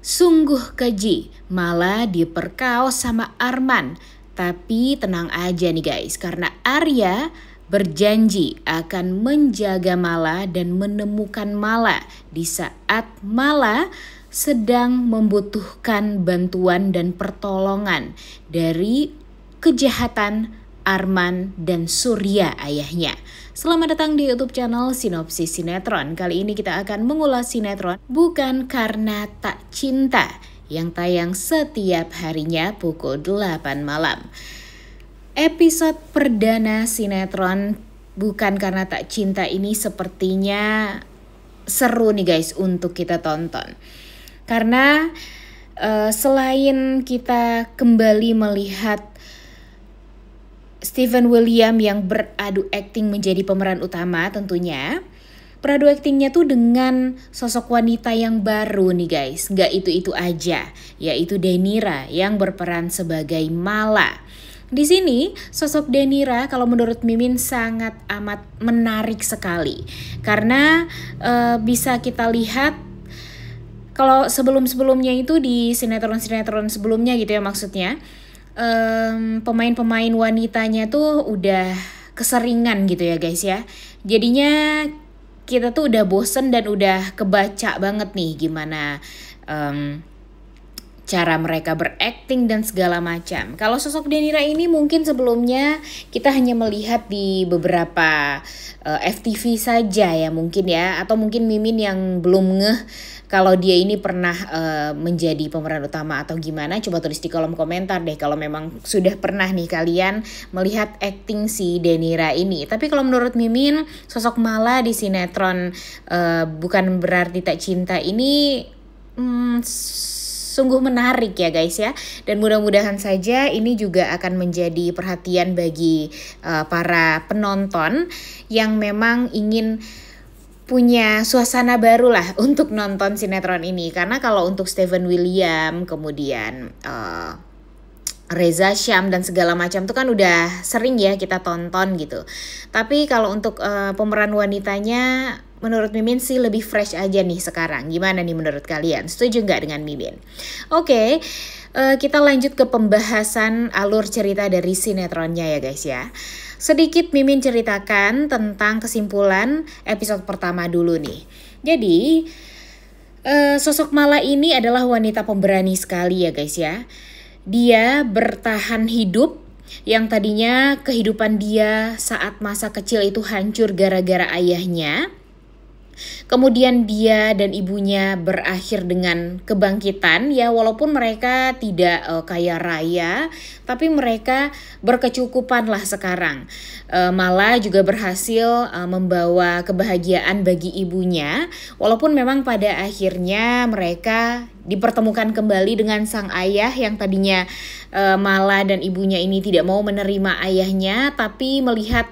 Sungguh keji, malah diperkaos sama Arman. Tapi tenang aja nih guys, karena Arya berjanji akan menjaga Mala dan menemukan Mala di saat Mala sedang membutuhkan bantuan dan pertolongan dari kejahatan Arman dan Surya ayahnya. Selamat datang di YouTube channel Sinopsis Sinetron. Kali ini kita akan mengulas sinetron Bukan Karena Tak Cinta yang tayang setiap harinya pukul 8 malam. Episode perdana sinetron Bukan Karena Tak Cinta ini sepertinya seru nih guys untuk kita tonton. Karena selain kita kembali melihat Steven William yang beradu akting menjadi pemeran utama tentunya. Beradu aktingnya tuh dengan sosok wanita yang baru nih guys. Gak itu-itu aja, yaitu Denira yang berperan sebagai Mala. Di sini sosok Denira kalau menurut Mimin sangat amat menarik sekali. Karena bisa kita lihat kalau sebelum-sebelumnya itu di sinetron-sinetron sebelumnya gitu ya maksudnya. Pemain-pemain wanitanya tuh udah keseringan gitu ya guys ya. Jadinya kita tuh udah bosen dan udah kebaca banget nih gimana cara mereka berakting dan segala macam. Kalau sosok Denira ini mungkin sebelumnya kita hanya melihat di beberapa FTV saja ya mungkin ya. Atau mungkin Mimin yang belum ngeh kalau dia ini pernah menjadi pemeran utama atau gimana. Coba tulis di kolom komentar deh kalau memang sudah pernah nih kalian melihat akting si Denira ini. Tapi kalau menurut Mimin sosok Mala di sinetron Bukan Berarti Tak Cinta ini sungguh menarik ya guys ya. Dan mudah-mudahan saja ini juga akan menjadi perhatian bagi para penonton yang memang ingin punya suasana baru lah untuk nonton sinetron ini. Karena kalau untuk Steven William, kemudian Reza Syam dan segala macam itu kan udah sering ya kita tonton gitu. Tapi kalau untuk pemeran wanitanya menurut Mimin sih lebih fresh aja nih sekarang. Gimana nih menurut kalian? Setuju nggak dengan Mimin? Oke, kita lanjut ke pembahasan alur cerita dari sinetronnya ya guys ya. Sedikit Mimin ceritakan tentang kesimpulan episode pertama dulu nih. Jadi sosok Mala ini adalah wanita pemberani sekali ya guys ya. Dia bertahan hidup yang tadinya kehidupan dia saat masa kecil itu hancur gara-gara ayahnya. Kemudian dia dan ibunya berakhir dengan kebangkitan ya, walaupun mereka tidak kaya raya tapi mereka berkecukupan lah sekarang. Mala juga berhasil membawa kebahagiaan bagi ibunya, walaupun memang pada akhirnya mereka dipertemukan kembali dengan sang ayah yang tadinya Mala dan ibunya ini tidak mau menerima ayahnya, tapi melihat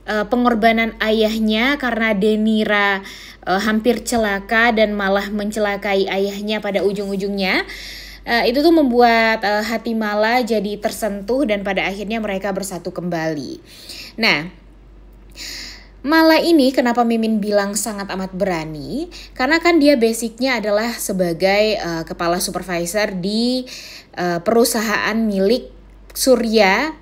pengorbanan ayahnya karena Denira hampir celaka dan malah mencelakai ayahnya pada ujung-ujungnya. Itu tuh membuat hati Mala jadi tersentuh dan pada akhirnya mereka bersatu kembali. Nah, Mala ini kenapa Mimin bilang sangat amat berani? Karena kan dia basicnya adalah sebagai kepala supervisor di perusahaan milik Surya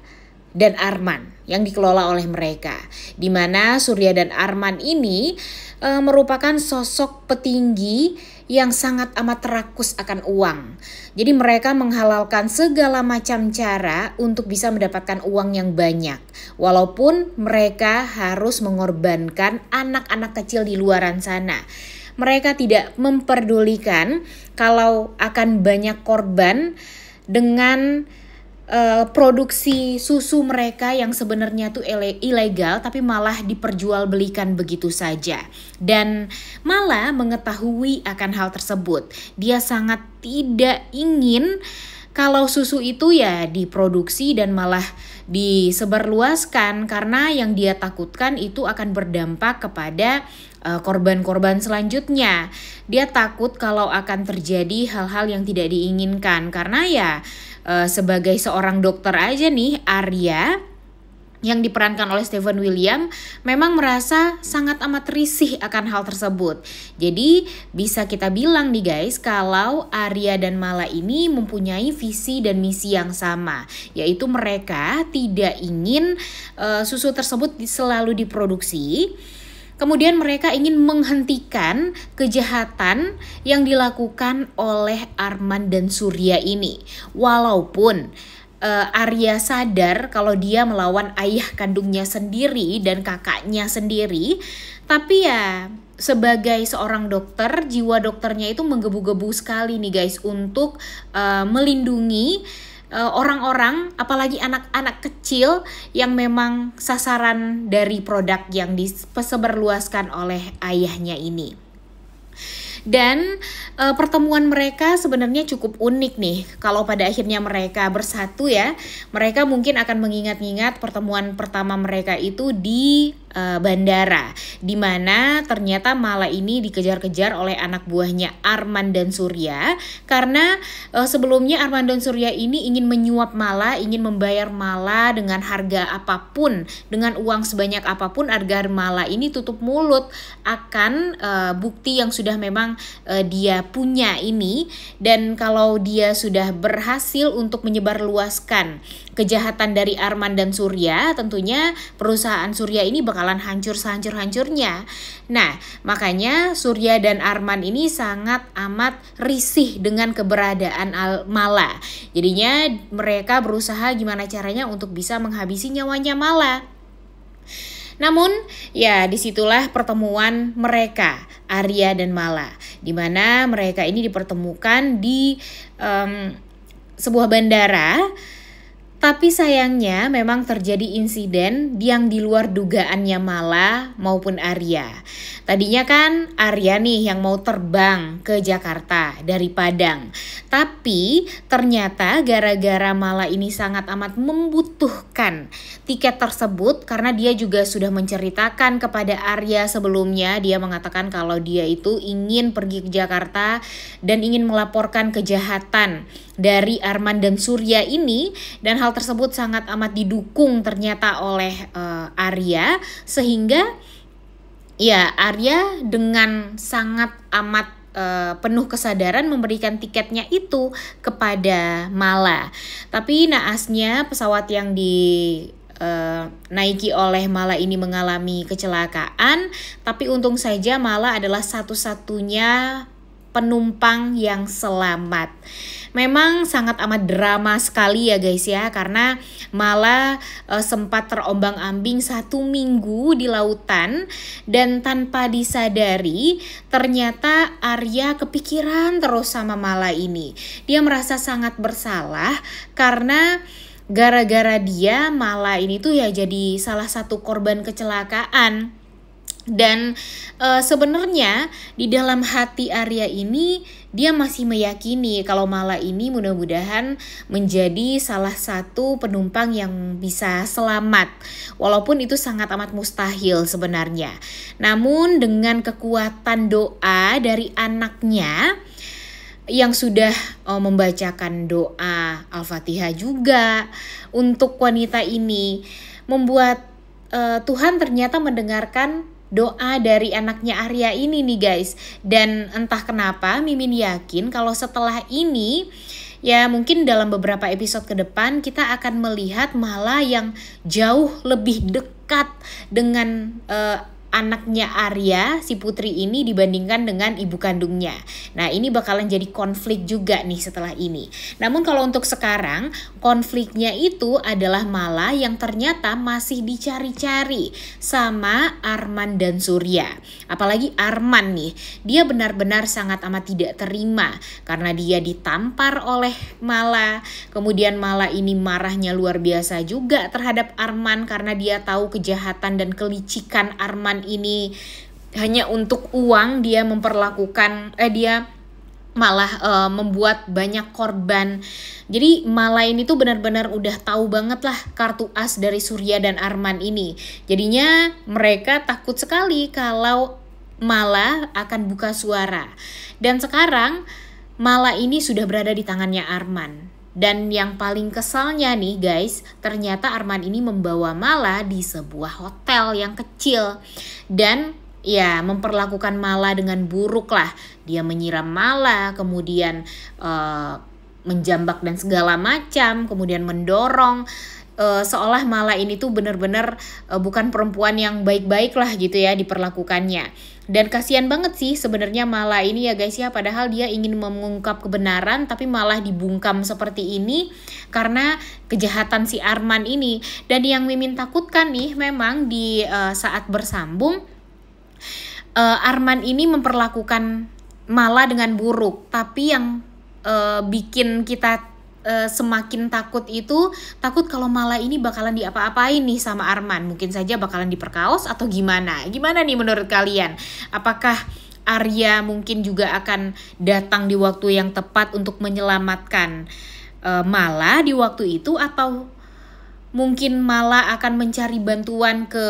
dan Arman yang dikelola oleh mereka. Di mana Surya dan Arman ini merupakan sosok petinggi yang sangat amat rakus akan uang. Jadi mereka menghalalkan segala macam cara untuk bisa mendapatkan uang yang banyak. Walaupun mereka harus mengorbankan anak-anak kecil di luaran sana. Mereka tidak memperdulikan kalau akan banyak korban dengan produksi susu mereka yang sebenarnya tuh ilegal tapi malah diperjualbelikan begitu saja. Dan Mala mengetahui akan hal tersebut. Dia sangat tidak ingin kalau susu itu ya diproduksi dan malah disebarluaskan, karena yang dia takutkan itu akan berdampak kepada korban-korban selanjutnya. Dia takut kalau akan terjadi hal-hal yang tidak diinginkan, karena ya sebagai seorang dokter aja nih Arya yang diperankan oleh Steven William memang merasa sangat amat risih akan hal tersebut. Jadi bisa kita bilang nih guys, kalau Arya dan Mala ini mempunyai visi dan misi yang sama, yaitu mereka tidak ingin susu tersebut selalu diproduksi. Kemudian mereka ingin menghentikan kejahatan yang dilakukan oleh Arman dan Surya ini. Walaupun Arya sadar kalau dia melawan ayah kandungnya sendiri dan kakaknya sendiri, tapi ya sebagai seorang dokter, jiwa dokternya itu menggebu-gebu sekali nih guys untuk melindungi orang-orang, apalagi anak-anak kecil yang memang sasaran dari produk yang disebarluaskan oleh ayahnya ini. Dan pertemuan mereka sebenarnya cukup unik nih. Kalau pada akhirnya mereka bersatu ya, mereka mungkin akan mengingat-ingat pertemuan pertama mereka itu di bandara, di mana ternyata Mala ini dikejar-kejar oleh anak buahnya Arman dan Surya, karena sebelumnya Arman dan Surya ini ingin menyuap Mala, ingin membayar Mala dengan harga apapun, dengan uang sebanyak apapun agar Mala ini tutup mulut akan bukti yang sudah memang dia punya ini. Dan kalau dia sudah berhasil untuk menyebarluaskan kejahatan dari Arman dan Surya, tentunya perusahaan Surya ini bakalan hancur sehancur-hancurnya. Nah, makanya Surya dan Arman ini sangat amat risih dengan keberadaan Mala. Jadinya mereka berusaha gimana caranya untuk bisa menghabisi nyawanya Mala. Namun ya disitulah pertemuan mereka, Arya dan Mala, di mana mereka ini dipertemukan di sebuah bandara. Tapi sayangnya memang terjadi insiden yang di luar dugaannya Mala maupun Arya. Tadinya kan Arya nih yang mau terbang ke Jakarta dari Padang. Tapi ternyata gara-gara Mala ini sangat amat membutuhkan tiket tersebut, karena dia juga sudah menceritakan kepada Arya sebelumnya. Dia mengatakan kalau dia itu ingin pergi ke Jakarta dan ingin melaporkan kejahatan dari Arman dan Surya ini, dan hal tersebut sangat amat didukung ternyata oleh Arya, sehingga ya Arya dengan sangat amat penuh kesadaran memberikan tiketnya itu kepada Mala. Tapi naasnya pesawat yang naiki oleh Mala ini mengalami kecelakaan, tapi untung saja Mala adalah satu-satunya penumpang yang selamat. Memang sangat amat drama sekali ya guys ya, karena Mala sempat terombang-ambing 1 minggu di lautan, dan tanpa disadari ternyata Arya kepikiran terus sama Mala ini. Dia merasa sangat bersalah karena gara-gara dia Mala ini tuh ya jadi salah satu korban kecelakaan. Dan sebenarnya di dalam hati Arya ini dia masih meyakini kalau Mala ini mudah-mudahan menjadi salah satu penumpang yang bisa selamat, walaupun itu sangat amat mustahil sebenarnya. Namun dengan kekuatan doa dari anaknya yang sudah membacakan doa Al-Fatihah juga untuk wanita ini, membuat Tuhan ternyata mendengarkan doa dari anaknya Arya ini nih guys. Dan entah kenapa Mimin yakin kalau setelah ini ya mungkin dalam beberapa episode ke depan kita akan melihat Mala yang jauh lebih dekat dengan anaknya Arya, si putri ini, dibandingkan dengan ibu kandungnya. Nah ini bakalan jadi konflik juga nih setelah ini. Namun kalau untuk sekarang konfliknya itu adalah Mala yang ternyata masih dicari-cari sama Arman dan Surya. Apalagi Arman nih, dia benar-benar sangat amat tidak terima karena dia ditampar oleh Mala. Kemudian Mala ini marahnya luar biasa juga terhadap Arman karena dia tahu kejahatan dan kelicikan Arman ini hanya untuk uang. Dia memperlakukan dia malah membuat banyak korban. Jadi Mala ini tuh benar-benar udah tahu banget lah kartu as dari Surya dan Arman ini. Jadinya mereka takut sekali kalau Mala akan buka suara. Dan sekarang Mala ini sudah berada di tangannya Arman. Dan yang paling kesalnya nih guys, ternyata Arman ini membawa Mala di sebuah hotel yang kecil. Dan ya memperlakukan Mala dengan buruk lah. Dia menyiram Mala, kemudian menjambak dan segala macam, kemudian mendorong. Seolah Mala ini tuh bener-bener bukan perempuan yang baik-baik lah gitu ya diperlakukannya. Dan kasihan banget sih sebenarnya Mala ini ya guys ya, padahal dia ingin mengungkap kebenaran tapi malah dibungkam seperti ini karena kejahatan si Arman ini. Dan yang Mimin takutkan nih memang di saat bersambung Arman ini memperlakukan Mala dengan buruk, tapi yang bikin kita semakin takut itu takut kalau Mala ini bakalan diapa-apain nih sama Arman. Mungkin saja bakalan diperkaos atau gimana nih menurut kalian? Apakah Arya mungkin juga akan datang di waktu yang tepat untuk menyelamatkan Mala di waktu itu, atau mungkin Mala akan mencari bantuan ke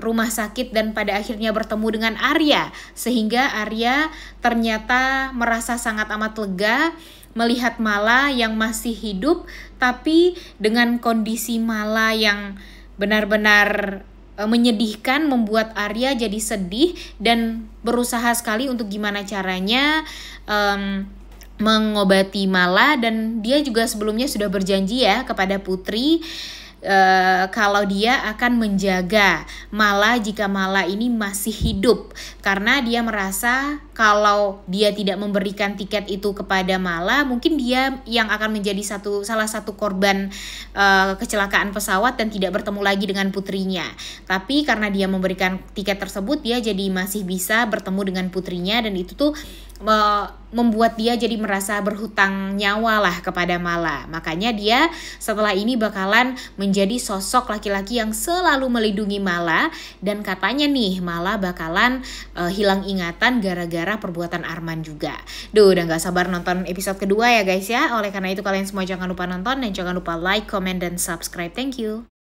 rumah sakit dan pada akhirnya bertemu dengan Arya, sehingga Arya ternyata merasa sangat amat lega melihat Mala yang masih hidup, tapi dengan kondisi Mala yang benar-benar menyedihkan membuat Arya jadi sedih dan berusaha sekali untuk gimana caranya mengobati Mala. Dan dia juga sebelumnya sudah berjanji ya kepada Putri kalau dia akan menjaga Mala jika Mala ini masih hidup, karena dia merasa kalau dia tidak memberikan tiket itu kepada Mala, mungkin dia yang akan menjadi salah satu korban kecelakaan pesawat dan tidak bertemu lagi dengan putrinya. Tapi karena dia memberikan tiket tersebut, dia jadi masih bisa bertemu dengan putrinya, dan itu tuh membuat dia jadi merasa berhutang nyawa lah kepada Mala. Makanya dia setelah ini bakalan menjadi sosok laki-laki yang selalu melindungi Mala, dan katanya nih Mala bakalan hilang ingatan gara-gara perbuatan Arman juga. Udah gak sabar nonton episode kedua ya guys ya. Oleh karena itu kalian semua jangan lupa nonton dan jangan lupa like, comment, dan subscribe. Thank you.